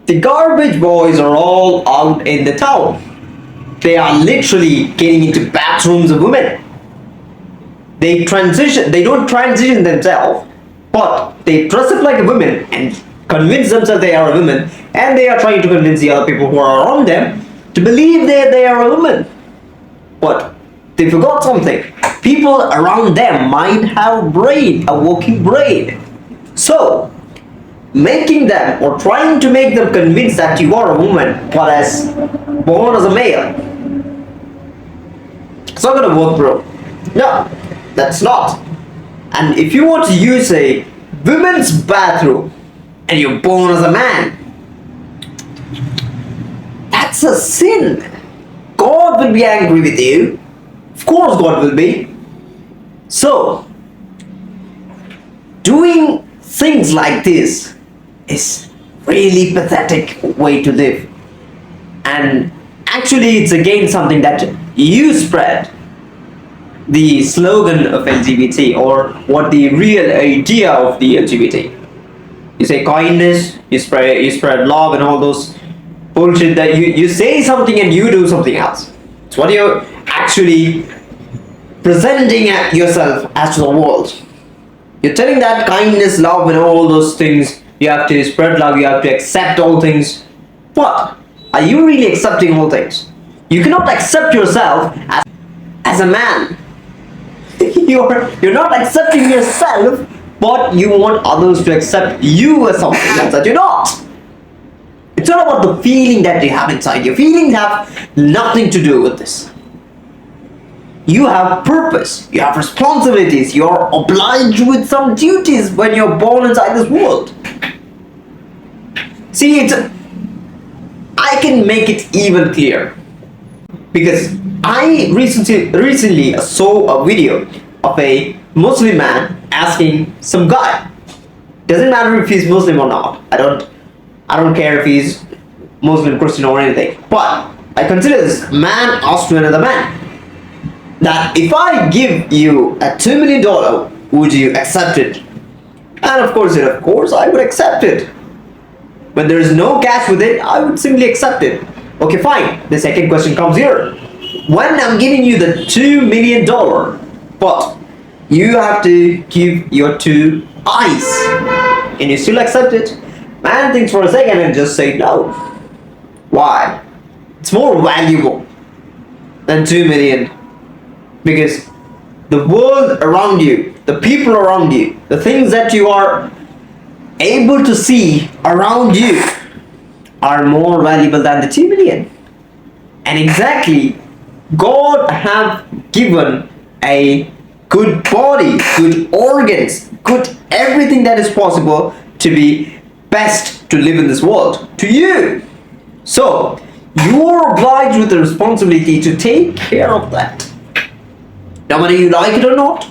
The garbage boys are all out in the town. They are literally getting into bathrooms of women. They don't transition themselves, but they dress up like a woman and convince themselves they are a woman, and they are trying to convince the other people who are around them to believe that they are a woman. But they forgot something. People around them might have a working brain. So, making them or trying to make them convinced that you are a woman but as born as a male, it's not gonna work, bro. No, that's not. And if you want to use a women's bathroom and you're born as a man, that's a sin. God will be angry with you. Of course God will be. So, doing things like this is really pathetic way to live. And actually it's again something that you spread, the slogan of LGBT, or what the real idea of the LGBT. You say kindness, you spread love and all those bullshit that you say something and you do something else. It's what you're actually presenting at yourself as to the world. You're telling that kindness, love and all those things, you have to spread love, you have to accept all things. But are you really accepting all things? You cannot accept yourself as a man. You're not accepting yourself, but you want others to accept you as something else that you're not. It's not about the feeling that you have inside. Your feelings have nothing to do with this. You have purpose, you have responsibilities, you're obliged with some duties when you're born inside this world. See, I can make it even clear, because I recently saw a video of a Muslim man asking some guy. Doesn't matter if he's Muslim or not. I don't care if he's Muslim, Christian or anything. But I consider this man asked to another man that if I give you a $2 million, would you accept it? And of course I would accept it. When there is no cash with it, I would simply accept it. Okay, fine. The second question comes here. When I'm giving you the $2 million, but you have to give your 2 eyes, and you still accept it? Man thinks for a second and just say no. Why? It's more valuable than 2 million. Because the world around you, the people around you, the things that you are able to see around you are more valuable than the 2 million. And exactly, God have given a good body, good organs, good everything that is possible to be best to live in this world to you. So you are obliged with the responsibility to take care of that. No matter you like it or not,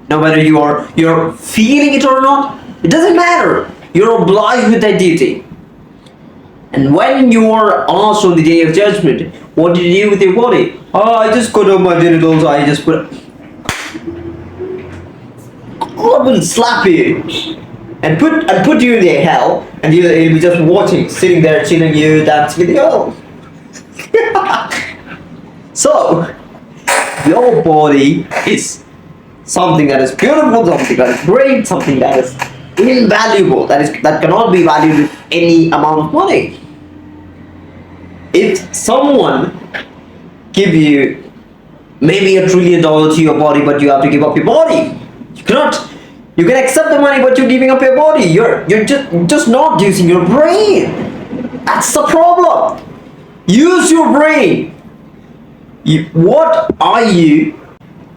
no matter you're feeling it or not, it doesn't matter. You're obliged with that duty. And when you are asked on the day of judgment, what did you do with your body? Oh, I just cut off my genitals, I just put... God will slap you and put you in the hell, and you'll be just watching, sitting there, chilling you, dancing with you. So, your body is something that is beautiful, something that is great, something that is invaluable, that cannot be valued with any amount of money. If someone give you maybe $1 trillion to your body, but you have to give up your body, you can accept the money, but you're giving up your body. You're just not using your brain. That's the problem. Use your brain. What are you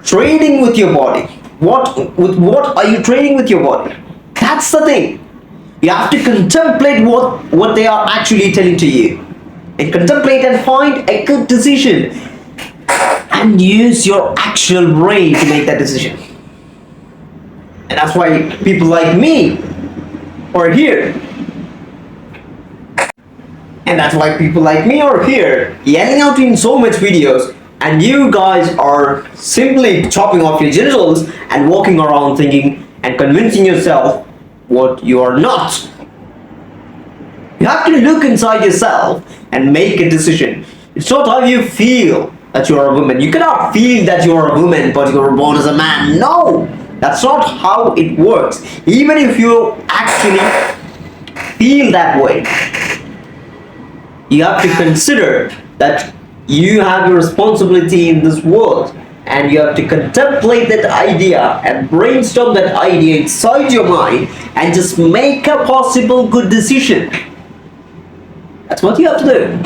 trading with your body? What are you trading with your body? That's the thing. You have to contemplate what they are actually telling to you, and contemplate and find a good decision, and use your actual brain to make that decision. And that's why people like me are here. And that's why people like me are here, yelling out in so much videos, and you guys are simply chopping off your genitals and walking around thinking and convincing yourself what you are not. You have to look inside yourself and make a decision. It's not how you feel that you are a woman. You cannot feel that you are a woman but you were born as a man. No, that's not how it works. Even if you actually feel that way, you have to consider that you have a responsibility in this world, and you have to contemplate that idea and brainstorm that idea inside your mind and just make a possible good decision. That's what you have to do.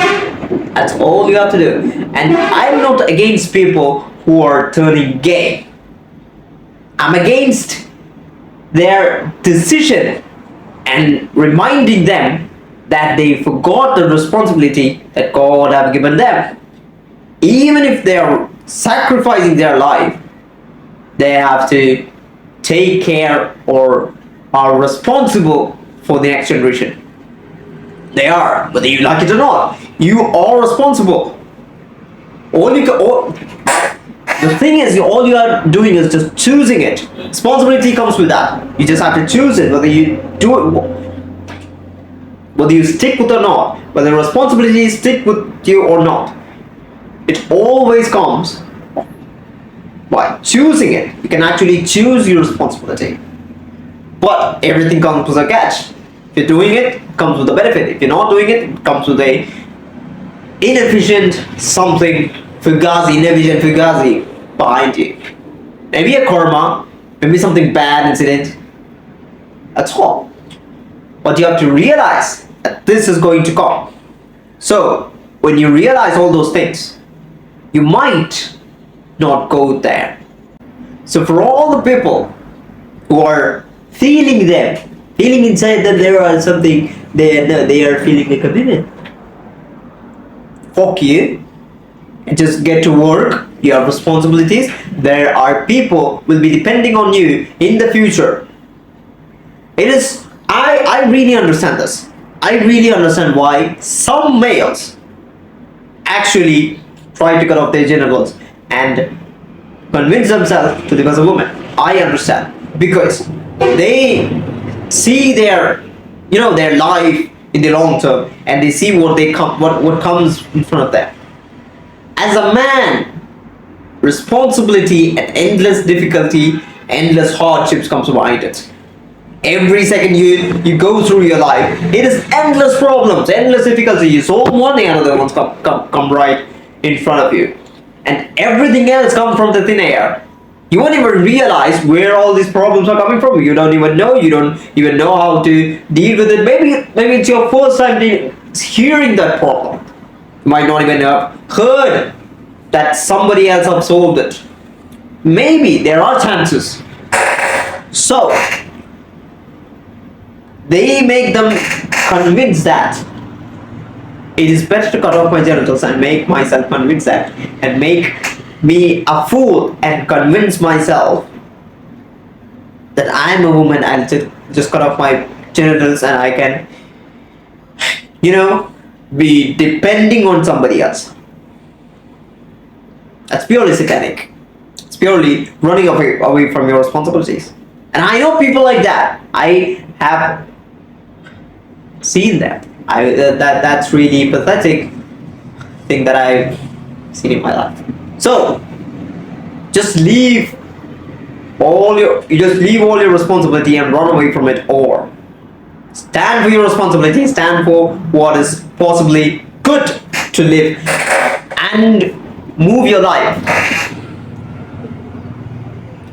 That's all you have to do. And I'm not against people who are turning gay. I'm against their decision and reminding them that they forgot the responsibility that God have given them. Even if they are sacrificing their life, they have to take care or are responsible for the next generation. They are, whether you like it or not. You are responsible. The thing is, all you are doing is just choosing it. Responsibility comes with that. You just have to choose it, whether you do it, whether you stick with it or not, whether responsibility stick with you or not. It always comes by choosing it. You can actually choose your responsibility. But everything comes with a catch. If you're doing it, it comes with a benefit. If you're not doing it, it comes with a inefficient something, inefficient fugazi behind you. Maybe a karma, maybe something bad incident. That's all. But you have to realize that this is going to come. So when you realize all those things, you might not go there. So for all the people who are feeling inside that there are something, they are feeling like a women. Fuck you. And just get to work. You have responsibilities. There are people will be depending on you in the future. I really understand this. I really understand why some males actually try to cut off their genitals and convince themselves to become a woman. I understand, because they see their life in the long term, and they see what comes in front of them. As a man, responsibility and endless difficulty, endless hardships comes behind it. Every second you go through your life, it is endless problems, endless difficulty. You solve one thing, another one's come right in front of you, and everything else comes from the thin air. You won't even realize where all these problems are coming from. You don't even know. You don't even know how to deal with it. Maybe it's your first time hearing that problem. You might not even have heard that somebody else has solved it. Maybe there are chances. So they make them convinced that it is better to cut off my genitals and make myself convinced that, and make me a fool and convince myself that I am a woman and just cut off my genitals and I can, be depending on somebody else. That's purely satanic. It's purely running away from your responsibilities. And I know people like that. I have seen them. That's really pathetic thing that I've seen in my life. So just leave all your responsibility and run away from it, or stand for your responsibility, stand for what is possibly good to live, and move your life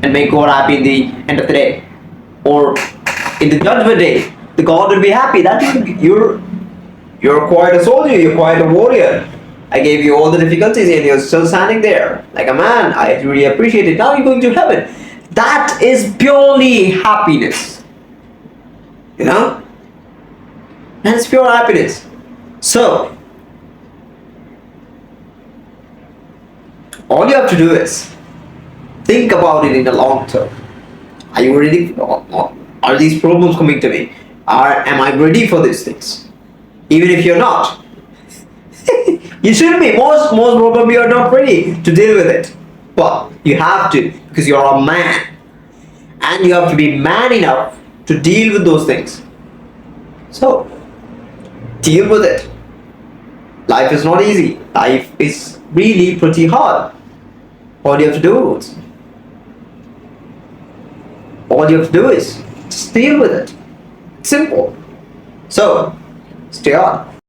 and make God happy in the end of the day, or in the judgment day. The God will be happy that you're quite a soldier, you're quite a warrior. I gave you all the difficulties and you're still standing there like a man. I really appreciate it. Now you're going to heaven. That is purely happiness. That's pure happiness. So all you have to do is think about it in the long term. Are you ready? Are these problems coming to me? Am I ready for these things? Even if you're not, you should be. Most probably you're not ready to deal with it. But you have to, because you're a man, and you have to be man enough to deal with those things. So deal with it. Life is not easy. Life is really pretty hard. All you have to do is, just deal with it. Simple. So, stay on.